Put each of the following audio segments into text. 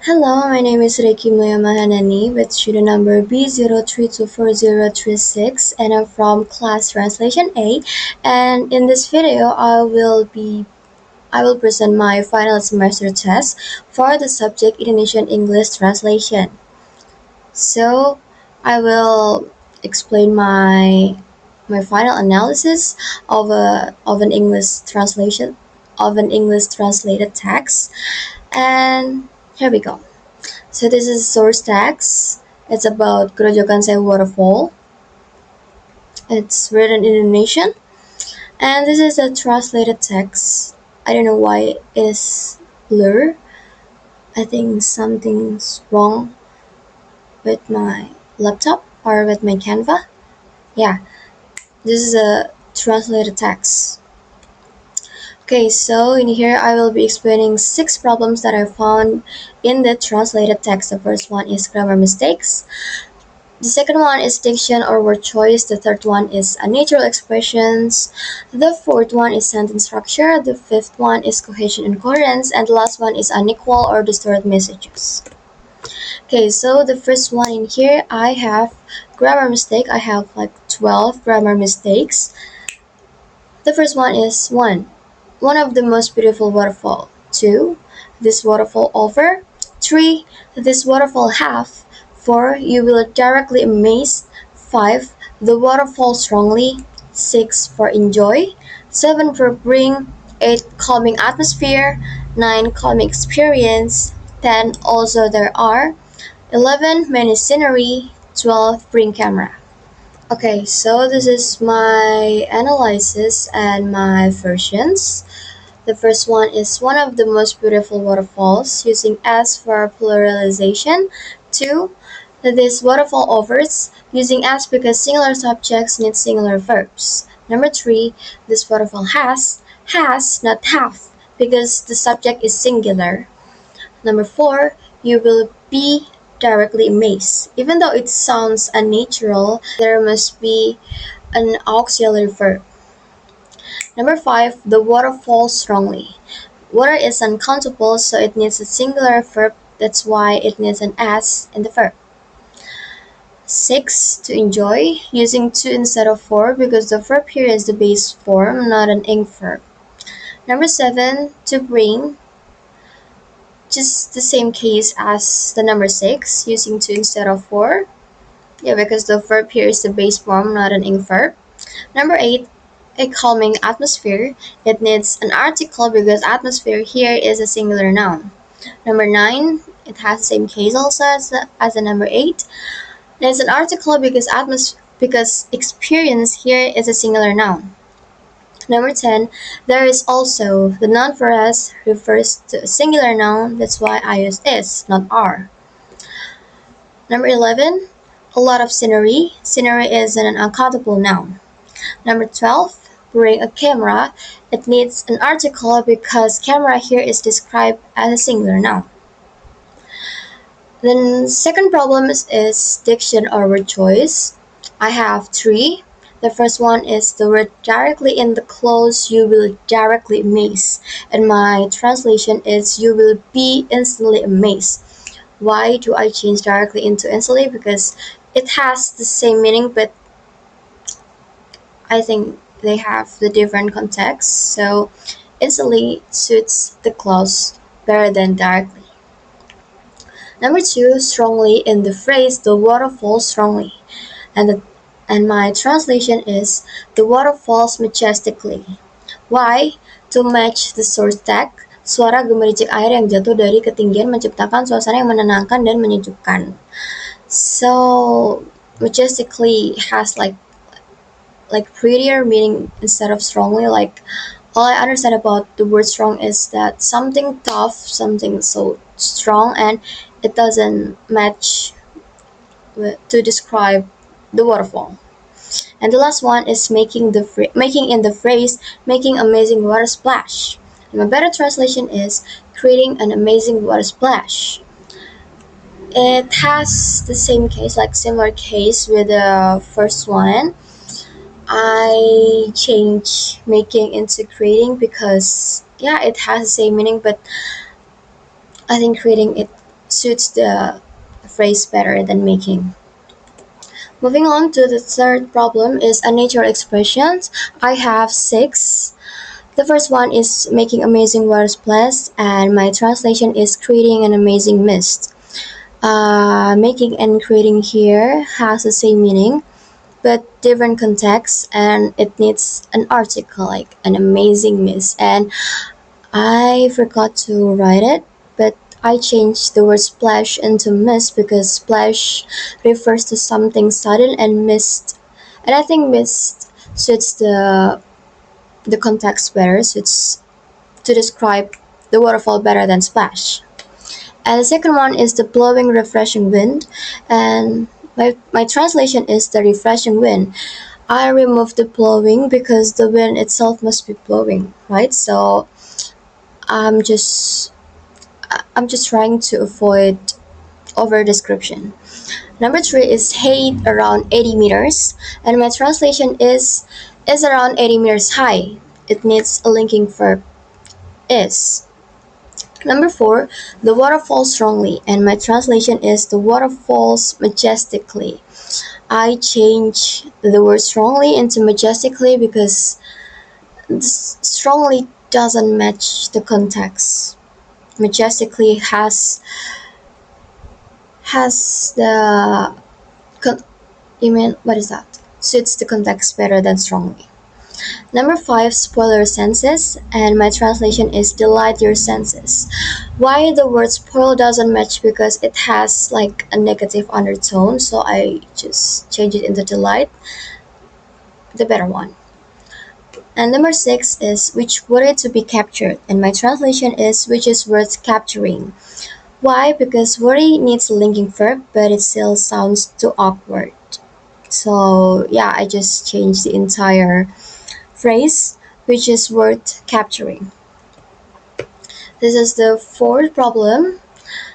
Hello, my name is Reiki Mulia Mahanani with student number B03244036 and I'm from class Translation A, and in this video I will present my final semester test for the subject Indonesian-English translation. So I will explain my final analysis of an English translation of an English translated text, and here we go. So this is source text. It's about Grojogan Sewu Waterfall. It's written in Indonesian. And this is a translated text. I don't know why it is blur. I think something's wrong with my laptop or with my Canva. Yeah, this is a translated text. Okay, so in here I will be explaining 6 problems that I found in the translated text. The first one is grammar mistakes. The second one is diction or word choice. The third one is unnatural expressions. The fourth one is sentence structure. The fifth one is cohesion and coherence. And the last one is unequal or distorted messages. Okay, so the first one in here, I have grammar mistake. I have like 12 grammar mistakes. The first one is 1 of the most beautiful waterfall. 2, this waterfall over. 3, this waterfall have. 4, you will directly amaze. 5, the waterfall strongly. 6, for enjoy. 7, for bring. 8, calming atmosphere. 9, calming experience. 10, also there are. 11, many scenery. 12, bring camera. Okay, so this is my analysis and my versions. The first one is 1 of the most beautiful waterfalls, using S for pluralization. 2, this waterfall overs, using S because singular subjects need singular verbs. Number 3, this waterfall has, not have, because the subject is singular. Number 4, you will be directly amazed. Even though it sounds unnatural, there must be an auxiliary verb. Number 5, the water falls strongly. Water is uncountable, so it needs a singular verb. That's why it needs an S in the verb. 6, to enjoy, using 2 instead of 4 because the verb here is the base form, not an ing verb. Number 7, to bring, just the same case as the number 6, using 2 instead of 4. Yeah, because the verb here is the base form, not an ing verb. Number 8, a calming atmosphere. It needs an article because atmosphere here is a singular noun. Number 9, it has the same case also as the number 8. There's an article because experience here is a singular noun. Number 10, there is also. The noun for us refers to a singular noun, that's why I use is, not are. Number 11, a lot of scenery. Scenery is an uncountable noun. Number 12, bring a camera. It needs an article because camera here is described as a singular noun. Then second problem is diction or word choice. I have 3. The first one is the word directly in the clause you will directly amaze, and my translation is you will be instantly amazed. Why do I change directly into instantly? Because it has the same meaning, but I think they have the different context, so instantly suits the clause better than directly. Number 2, strongly in the phrase the water falls strongly, and my translation is the water falls majestically. Why? To match the source text, suara gemericik air yang jatuh dari ketinggian menciptakan suasana yang menenangkan dan menyejukkan. So majestically has like prettier meaning instead of strongly. Like, all I understand about the word strong is that something tough, something so strong, and it doesn't match to describe the waterfall. And the last one is making in the phrase making amazing water splash. And my better translation is creating an amazing water splash. It has the same case, like similar case with the first one. I change making into creating because yeah, it has the same meaning, but I think creating it suits the phrase better than making. Moving on to the third problem is unnatural expressions. I have six. The first one is making amazing water splash, and my translation is creating an amazing mist. Making and creating here has the same meaning, but different context, and it needs an article like an amazing mist. And I forgot to write it, but I changed the word splash into mist because splash refers to something sudden, and mist, and I think mist suits the context better, suits to describe the waterfall better than splash. And the second one is the blowing refreshing wind, and my translation is the refreshing wind. I removed the blowing because the wind itself must be blowing, right? So I'm just I'm just trying to avoid over description. Number three is height around 80 meters, and my translation is around 80 meters high. It needs a linking verb is. Number four, the water falls strongly, and my translation is the water falls majestically. I change the word strongly into majestically because strongly doesn't match the context. Majestically has the you mean what is that? Suits the context better than strongly. Number five, spoil your senses, and my translation is delight your senses. Why the word spoil doesn't match? Because it has like a negative undertone, so I just change it into delight, the better one. And number six is which worthy to be captured, and my translation is which is worth capturing. Why? Because worry needs a linking verb, but it still sounds too awkward. So yeah, I just changed the entire phrase, which is worth capturing. This is the fourth problem.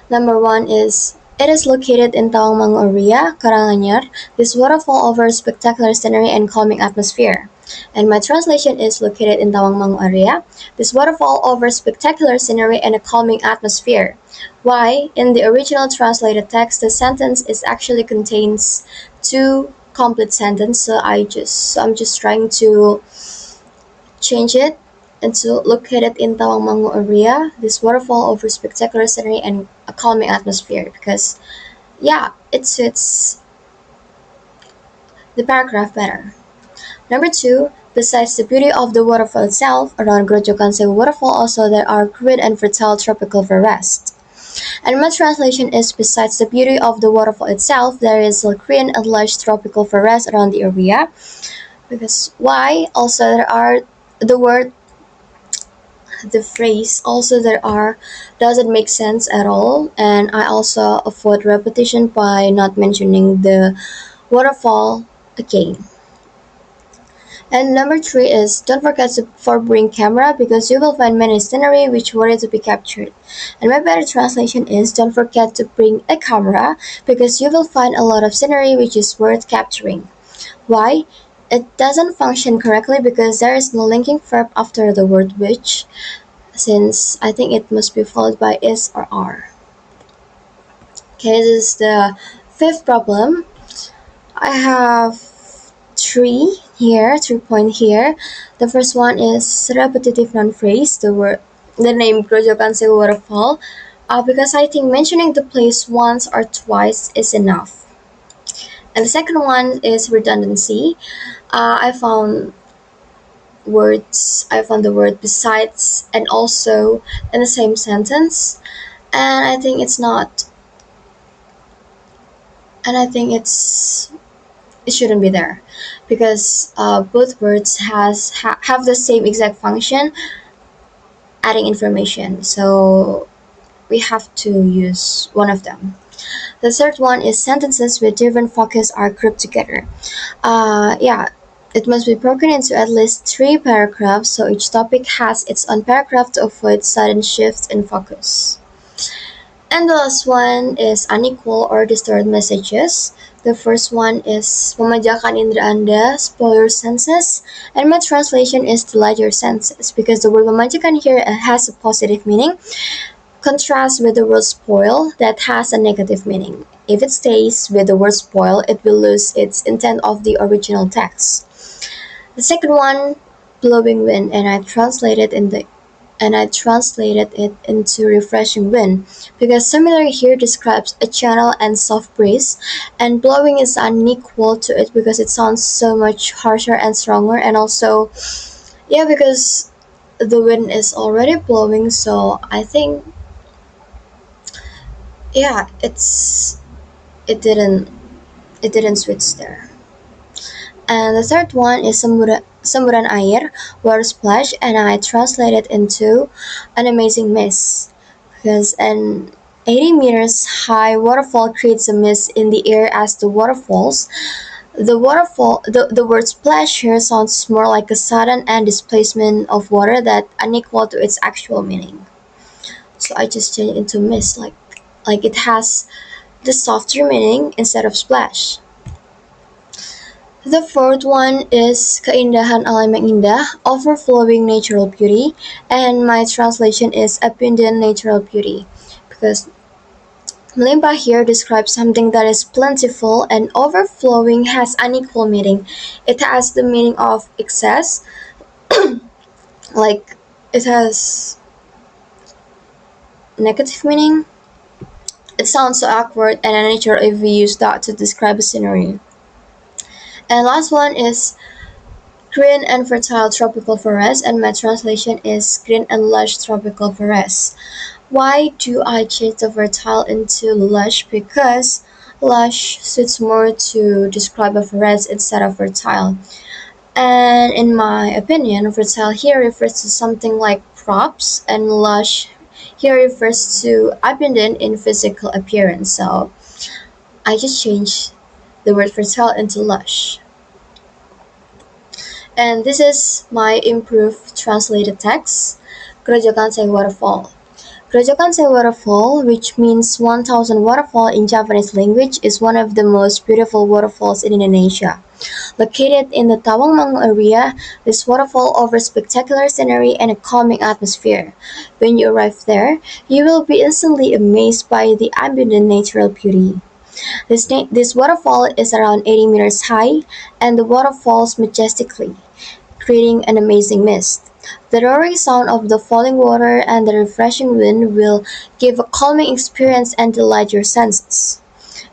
Number one is it is located in Tawangmangu area, Karanganyar. This waterfall offers spectacular scenery and calming atmosphere. And my translation is located in Tawangmangu area. This waterfall offers spectacular scenery and a calming atmosphere. Why? In the original translated text, the sentence is actually contains two complete sentences. So I'm just trying to change it into located in Tawangmangu area. This waterfall offers spectacular scenery and a calming atmosphere because, yeah, it suits the paragraph better. Number two, besides the beauty of the waterfall itself, around Grojogan Sewu waterfall also there are green and fertile tropical forests. And my translation is besides the beauty of the waterfall itself, there is a green and lush tropical forest around the area. Because why? Also there are the word the phrase also there are doesn't make sense at all, and I also avoid repetition by not mentioning the waterfall again. And number three is don't forget to bring camera because you will find many scenery which worthy to be captured. And my better translation is don't forget to bring a camera because you will find a lot of scenery which is worth capturing. Why? It doesn't function correctly because there is no linking verb after the word which, since I think it must be followed by is or are. Okay, this is the fifth problem. I have three here, 3 points here. The first one is repetitive non-phrase, the name Grojogan Sewu Waterfall, because I think mentioning the place once or twice is enough. And the second one is redundancy. I found the word besides and also in the same sentence, and I think it's not. And I think it shouldn't be there because both words have the same exact function, adding information. So we have to use one of them. The third one is sentences with different focus are grouped together. It must be broken into at least 3 paragraphs, so each topic has its own paragraph to avoid sudden shifts in focus. And the last one is unequal or distorted messages. The first one is memanjakan indera Anda, spoil your senses, and my translation is delight your senses because the word memanjakan here has a positive meaning. contrasts with the word spoil that has a negative meaning. If it stays with the word spoil, it will lose its intent of the original text. The second one, blowing wind, and I translated it into refreshing wind because similar here describes a channel and soft breeze, and blowing is unequal to it because it sounds so much harsher and stronger, and also yeah, because the wind is already blowing, so I think yeah, it didn't it didn't switch there. And the third one is Semburan Air, water splash, and I translate it into an amazing mist. Because an 80 meters high waterfall creates a mist in the air as the water falls. The word splash here sounds more like a sudden and displacement of water that unequal to its actual meaning. So I just change it into mist, like it has the softer meaning instead of splash. The fourth one is keindahan alam yang indah, overflowing natural beauty, and my translation is abundant natural beauty, because melimpah here describes something that is plentiful, and overflowing has unequal meaning. It has the meaning of excess, like it has negative meaning. It sounds so awkward and unnatural if we use that to describe a scenery. And last one is green and fertile tropical forest, and my translation is green and lush tropical forest. Why do I change the fertile into lush? Because lush suits more to describe a forest instead of fertile. And in my opinion, fertile here refers to something like crops, and lush here refers to abundant in physical appearance. So I just changed the word fertile into lush. And this is my improved translated text, Grojogan Sei Waterfall. Grojogan Sei Waterfall, which means 1000 waterfall in Japanese language, is one of the most beautiful waterfalls in Indonesia. Located in the Tawangmangu area, this waterfall offers spectacular scenery and a calming atmosphere. When you arrive there, you will be instantly amazed by the abundant natural beauty. This waterfall is around 80 meters high, and the water falls majestically, creating an amazing mist. The roaring sound of the falling water and the refreshing wind will give a calming experience and delight your senses.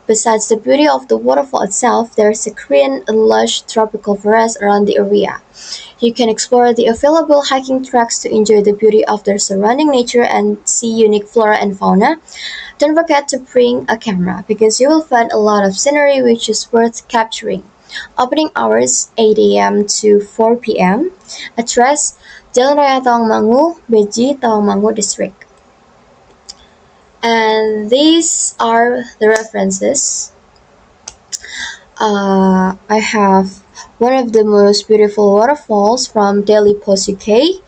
Besides the beauty of the waterfall itself, there is a green and lush tropical forest around the area. You can explore the available hiking tracks to enjoy the beauty of the surrounding nature and see unique flora and fauna. Don't forget to bring a camera because you will find a lot of scenery which is worth capturing. Opening hours 8 a.m. to 4 p.m. Address Jalan Raya Tawangmangu, Beji, Tawangmangu District. And these are the references. I have one of the most beautiful waterfalls from Daily Post UK.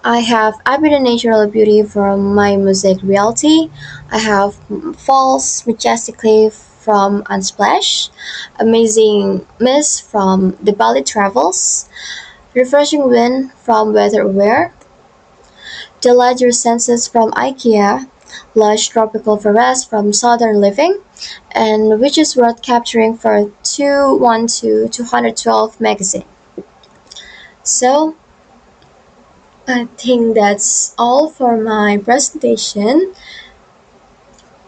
I have abundant natural beauty from My Mosaic Reality. I have falls majestically from Unsplash, amazing mist from The Bali Travels, refreshing wind from Weather Aware, delight your senses from IKEA, lush tropical forest from Southern Living, and which is worth capturing for 212 magazine. So I think that's all for my presentation,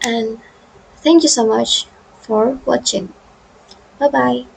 and thank you so much for watching. Bye bye.